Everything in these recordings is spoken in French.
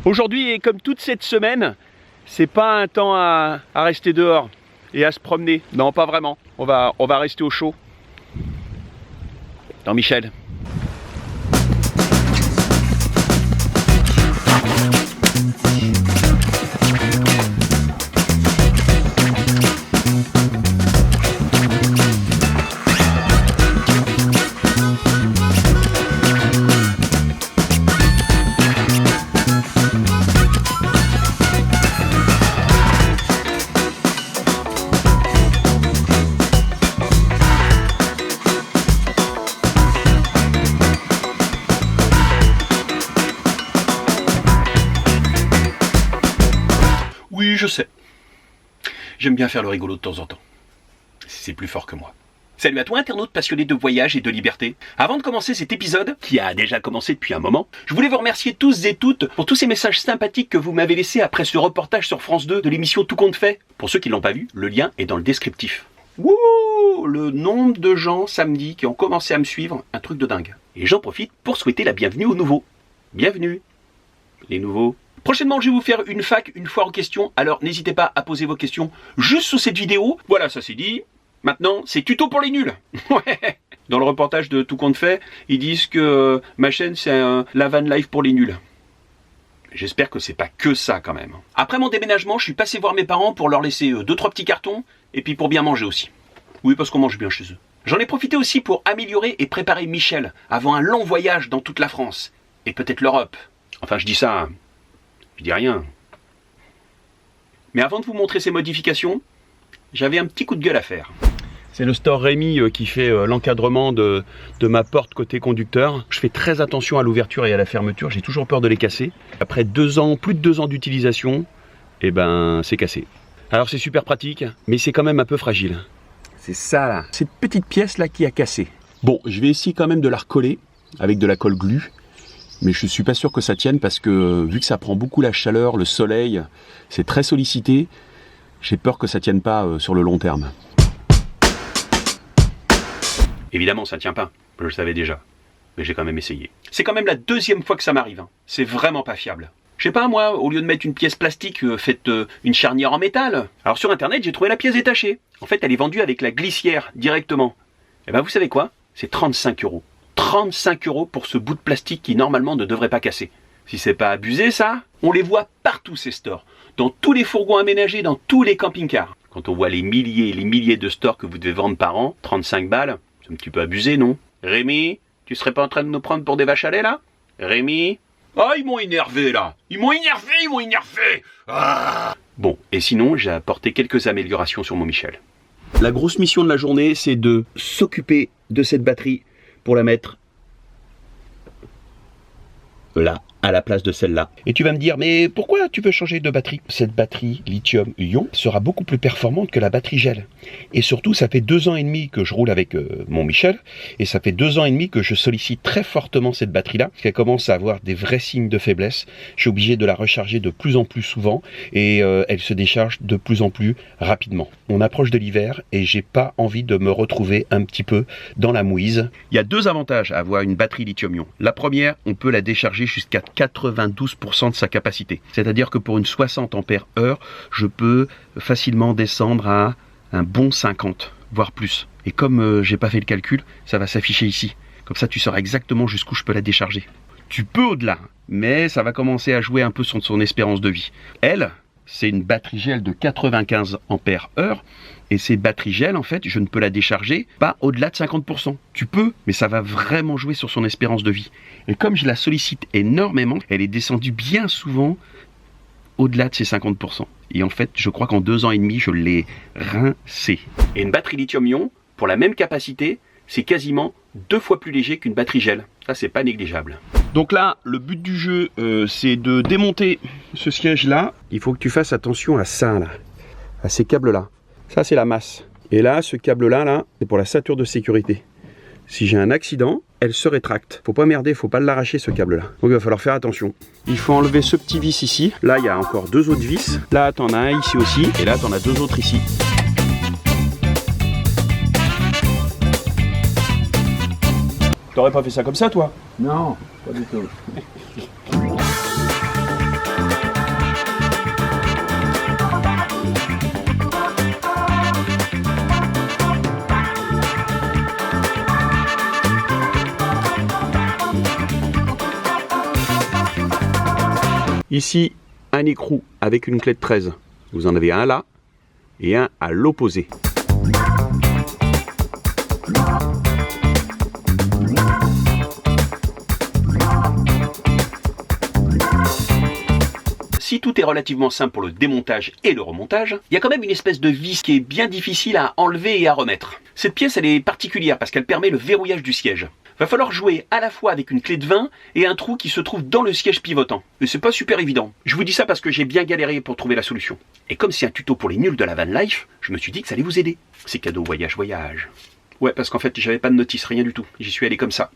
Aujourd'hui, et comme toute cette semaine, c'est pas un temps à rester dehors et à se promener. Non, pas vraiment. On va rester au chaud. Non, Michel. Oui, je sais. J'aime bien faire le rigolo de temps en temps. C'est plus fort que moi. Salut à toi, internaute passionné de voyage et de liberté. Avant de commencer cet épisode, qui a déjà commencé depuis un moment, je voulais vous remercier tous et toutes pour tous ces messages sympathiques que vous m'avez laissés après ce reportage sur France 2 de l'émission Tout compte fait. Pour ceux qui ne l'ont pas vu, le lien est dans le descriptif. Wouh! Le nombre de gens samedi qui ont commencé à me suivre, un truc de dingue. Et j'en profite pour souhaiter la bienvenue aux nouveaux. Bienvenue, les nouveaux. Prochainement, je vais vous faire une fac, une foire aux questions, alors n'hésitez pas à poser vos questions juste sous cette vidéo. Voilà, ça c'est dit. Maintenant, c'est tuto pour les nuls. Ouais. Dans le reportage de Tout compte fait, ils disent que ma chaîne c'est la van life pour les nuls. J'espère que c'est pas que ça quand même. Après mon déménagement, je suis passé voir mes parents pour leur laisser 2-3 petits cartons, et puis pour bien manger aussi. Oui, parce qu'on mange bien chez eux. J'en ai profité aussi pour améliorer et préparer Michel avant un long voyage dans toute la France, et peut-être l'Europe. Enfin, je dis ça, hein. Je dis rien. Mais avant de vous montrer ces modifications, j'avais un petit coup de gueule à faire. C'est le store Rémi qui fait l'encadrement de ma porte côté conducteur. Je fais très attention à l'ouverture et à la fermeture, j'ai toujours peur de les casser. Après 2 ans, plus de 2 ans d'utilisation, eh ben c'est cassé. Alors c'est super pratique, mais c'est quand même un peu fragile. C'est ça là, cette petite pièce là qui a cassé. Bon, je vais essayer quand même de la recoller avec de la colle glue. Mais je suis pas sûr que ça tienne parce que vu que ça prend beaucoup la chaleur, le soleil, c'est très sollicité, j'ai peur que ça tienne pas sur le long terme. Évidemment, ça tient pas, je le savais déjà, mais j'ai quand même essayé. C'est quand même la 2e fois que ça m'arrive, hein. C'est vraiment pas fiable. Je sais pas moi, au lieu de mettre une pièce plastique, faites une charnière en métal. Alors sur internet, j'ai trouvé la pièce détachée. En fait, elle est vendue avec la glissière directement. Et ben vous savez quoi? C'est 35 €. 35 € pour ce bout de plastique qui normalement ne devrait pas casser. Si c'est pas abusé ça, on les voit partout ces stores. Dans tous les fourgons aménagés, dans tous les camping-cars. Quand on voit les milliers et les milliers de stores que vous devez vendre par an, 35 balles, c'est un petit peu abusé, non? Rémi, tu serais pas en train de nous prendre pour des vaches à lait là? Rémi? Ah, ils m'ont énervé là! Ils m'ont énervé! Ah. Bon, et sinon, j'ai apporté quelques améliorations sur mon Michel. La grosse mission de la journée, c'est de s'occuper de cette batterie pour la mettre là, à la place de celle-là. Et tu vas me dire, mais pourquoi tu veux changer de batterie? Cette batterie lithium-ion sera beaucoup plus performante que la batterie gel. Et surtout, ça fait 2 ans et demi que je roule avec mon Michel, et ça fait 2 ans et demi que je sollicite très fortement cette batterie-là, qu'elle commence à avoir des vrais signes de faiblesse. Je suis obligé de la recharger de plus en plus souvent, et elle se décharge de plus en plus rapidement. On approche de l'hiver, et j'ai pas envie de me retrouver un petit peu dans la mouise. Il y a 2 avantages à avoir une batterie lithium-ion. La première, on peut la décharger jusqu'à 92% de sa capacité. C'est-à-dire que pour une 60 ampères heure, je peux facilement descendre à un bon 50, voire plus. Et comme j'ai pas fait le calcul, ça va s'afficher ici. Comme ça, tu sauras exactement jusqu'où je peux la décharger. Tu peux au-delà, mais ça va commencer à jouer un peu sur son espérance de vie. Elle, c'est une batterie gel de 95 ampères heure. Et ces batteries gel, en fait, je ne peux la décharger pas au-delà de 50%. Tu peux, mais ça va vraiment jouer sur son espérance de vie. Et comme je la sollicite énormément, elle est descendue bien souvent au-delà de ces 50%. Et en fait, je crois qu'en 2 ans et demi, je l'ai rincée. Et une batterie lithium-ion, pour la même capacité, c'est quasiment 2 fois plus léger qu'une batterie gel. Ça, c'est pas négligeable. Donc là, le but du jeu, c'est de démonter ce siège-là. Il faut que tu fasses attention à ça, là, à ces câbles-là. Ça, c'est la masse. Et là, ce câble-là, là, c'est pour la ceinture de sécurité. Si j'ai un accident, elle se rétracte. Faut pas merder, faut pas l'arracher, ce câble-là. Donc, il va falloir faire attention. Il faut enlever ce petit vis ici. Là, il y a encore 2 autres vis. Là, t'en as un ici aussi. Et là, t'en as 2 autres ici. T'aurais pas fait ça comme ça, toi? Non, pas du tout. Ici, un écrou avec une clé de 13. Vous en avez un là et un à l'opposé. Si tout est relativement simple pour le démontage et le remontage, il y a quand même une espèce de vis qui est bien difficile à enlever et à remettre. Cette pièce, elle est particulière parce qu'elle permet le verrouillage du siège. Va falloir jouer à la fois avec une clé de 20 et un trou qui se trouve dans le siège pivotant. Et c'est pas super évident. Je vous dis ça parce que j'ai bien galéré pour trouver la solution. Et comme c'est un tuto pour les nuls de la van life, je me suis dit que ça allait vous aider. C'est cadeau voyage. Ouais, parce qu'en fait, j'avais pas de notice, rien du tout. J'y suis allé comme ça.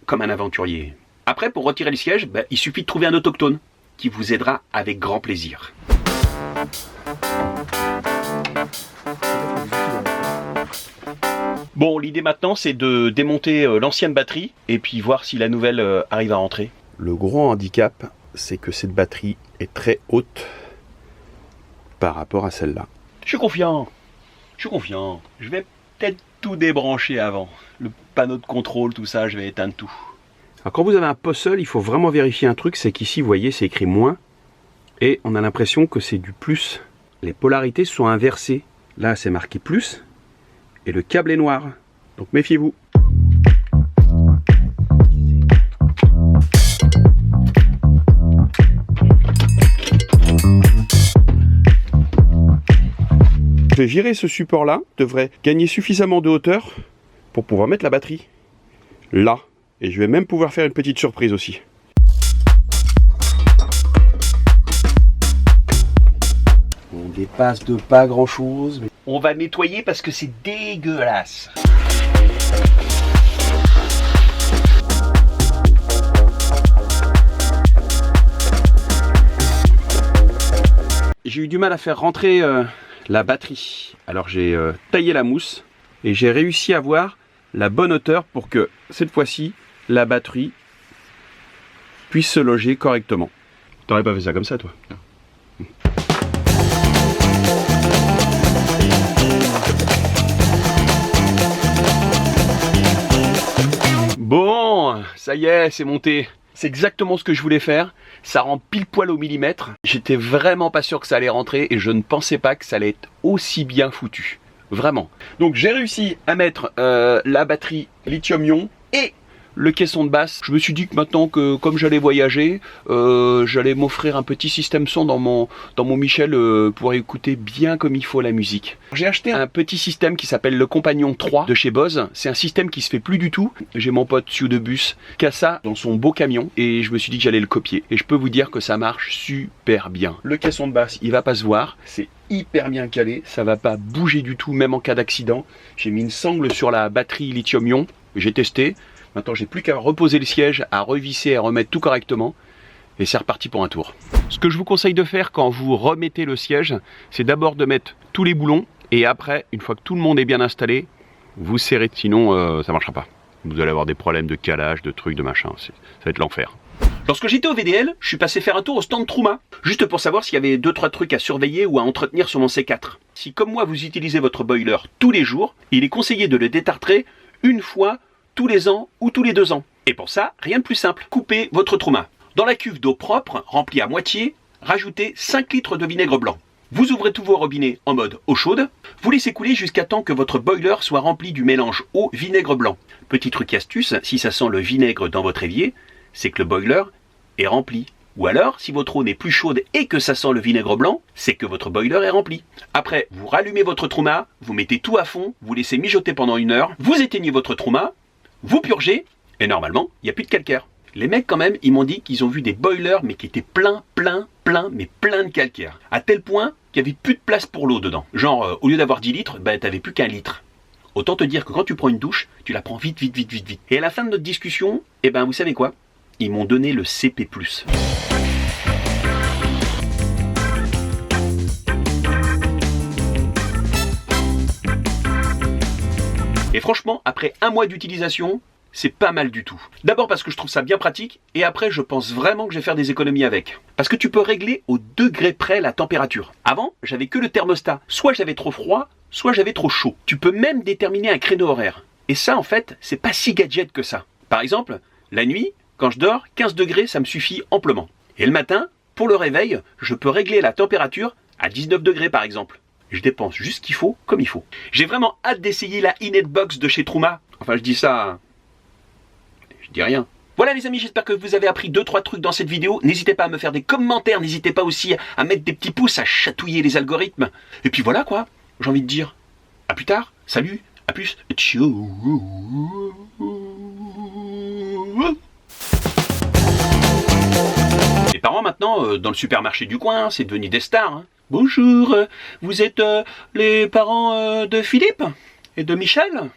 Comme un aventurier. Après, pour retirer le siège, il suffit de trouver un autochtone qui vous aidera avec grand plaisir. Bon, l'idée maintenant, c'est de démonter l'ancienne batterie et puis voir si la nouvelle arrive à rentrer. Le gros handicap, c'est que cette batterie est très haute par rapport à celle-là. Je suis confiant. Je vais peut-être tout débrancher avant. Le panneau de contrôle, tout ça, je vais éteindre tout. Alors quand vous avez un puzzle, il faut vraiment vérifier un truc, c'est qu'ici, vous voyez, c'est écrit moins. Et on a l'impression que c'est du plus. Les polarités sont inversées. Là, c'est marqué plus. Et le câble est noir. Donc méfiez-vous. Je vais virer ce support-là. Devrait gagner suffisamment de hauteur pour pouvoir mettre la batterie là. Et je vais même pouvoir faire une petite surprise aussi. On dépasse de pas grand chose. Mais... on va nettoyer parce que c'est dégueulasse. J'ai eu du mal à faire rentrer la batterie. Alors j'ai taillé la mousse et j'ai réussi à avoir la bonne hauteur pour que cette fois-ci la batterie puisse se loger correctement. T'aurais pas fait ça comme ça, toi? Non. Bon, ça y est, c'est monté. C'est exactement ce que je voulais faire. Ça rentre pile poil au millimètre. J'étais vraiment pas sûr que ça allait rentrer et je ne pensais pas que ça allait être aussi bien foutu. Vraiment. Donc j'ai réussi à mettre la batterie lithium-ion et le caisson de basse. Je me suis dit que maintenant que comme j'allais voyager, j'allais m'offrir un petit système son dans mon Michel pour écouter bien comme il faut la musique. J'ai acheté un petit système qui s'appelle le Compagnon 3 de chez Bose. C'est un système qui se fait plus du tout. J'ai mon pote Siudebus qui a ça dans son beau camion et je me suis dit que j'allais le copier. Et je peux vous dire que ça marche super bien. Le caisson de basse, il va pas se voir. C'est hyper bien calé. Ça va pas bouger du tout, même en cas d'accident. J'ai mis une sangle sur la batterie lithium-ion. J'ai testé. Maintenant, j'ai plus qu'à reposer le siège, à revisser et à remettre tout correctement. Et c'est reparti pour un tour. Ce que je vous conseille de faire quand vous remettez le siège, c'est d'abord de mettre tous les boulons. Et après, une fois que tout le monde est bien installé, vous serrez. Sinon, ça ne marchera pas. Vous allez avoir des problèmes de calage, de trucs, de machin. Ça va être l'enfer. Lorsque j'étais au VDL, je suis passé faire un tour au stand Truma, juste pour savoir s'il y avait 2-3 trucs à surveiller ou à entretenir sur mon C4. Si, comme moi, vous utilisez votre boiler tous les jours, il est conseillé de le détartrer une fois tous les ans ou tous les 2 ans. Et pour ça, rien de plus simple, coupez votre Truma. Dans la cuve d'eau propre, remplie à moitié, rajoutez 5 litres de vinaigre blanc. Vous ouvrez tous vos robinets en mode eau chaude, vous laissez couler jusqu'à temps que votre boiler soit rempli du mélange eau-vinaigre blanc. Petit truc astuce, si ça sent le vinaigre dans votre évier, c'est que le boiler est rempli. Ou alors, si votre eau n'est plus chaude et que ça sent le vinaigre blanc, c'est que votre boiler est rempli. Après, vous rallumez votre Truma, vous mettez tout à fond, vous laissez mijoter pendant 1 heure, vous éteignez votre Truma, vous purgez, et normalement, il n'y a plus de calcaire. Les mecs, quand même, ils m'ont dit qu'ils ont vu des boilers, mais qui étaient plein de calcaire. À tel point qu'il n'y avait plus de place pour l'eau dedans. Genre, au lieu d'avoir 10 litres, t'avais plus qu'1 litre. Autant te dire que quand tu prends une douche, tu la prends vite. Et à la fin de notre discussion, vous savez quoi? Ils m'ont donné le CP+. Et franchement, après 1 mois d'utilisation, c'est pas mal du tout. D'abord parce que je trouve ça bien pratique, et après je pense vraiment que je vais faire des économies avec. Parce que tu peux régler au degré près la température. Avant, j'avais que le thermostat. Soit j'avais trop froid, soit j'avais trop chaud. Tu peux même déterminer un créneau horaire. Et ça, en fait, c'est pas si gadget que ça. Par exemple, la nuit, quand je dors, 15 degrés, ça me suffit amplement. Et le matin, Pour le réveil, je peux régler la température à 19 degrés par exemple. Je dépense juste ce qu'il faut, comme il faut. J'ai vraiment hâte d'essayer la Inetbox de chez Truma. Enfin, je dis ça... Je dis rien. Voilà les amis, j'espère que vous avez appris 2-3 trucs dans cette vidéo. N'hésitez pas à me faire des commentaires, n'hésitez pas aussi à mettre des petits pouces, à chatouiller les algorithmes. Et puis voilà quoi, j'ai envie de dire à plus tard, salut, à plus, ciao. Les parents maintenant, dans le supermarché du coin, c'est devenu des stars. Hein. Bonjour, vous êtes les parents de Philippe et de Michel ?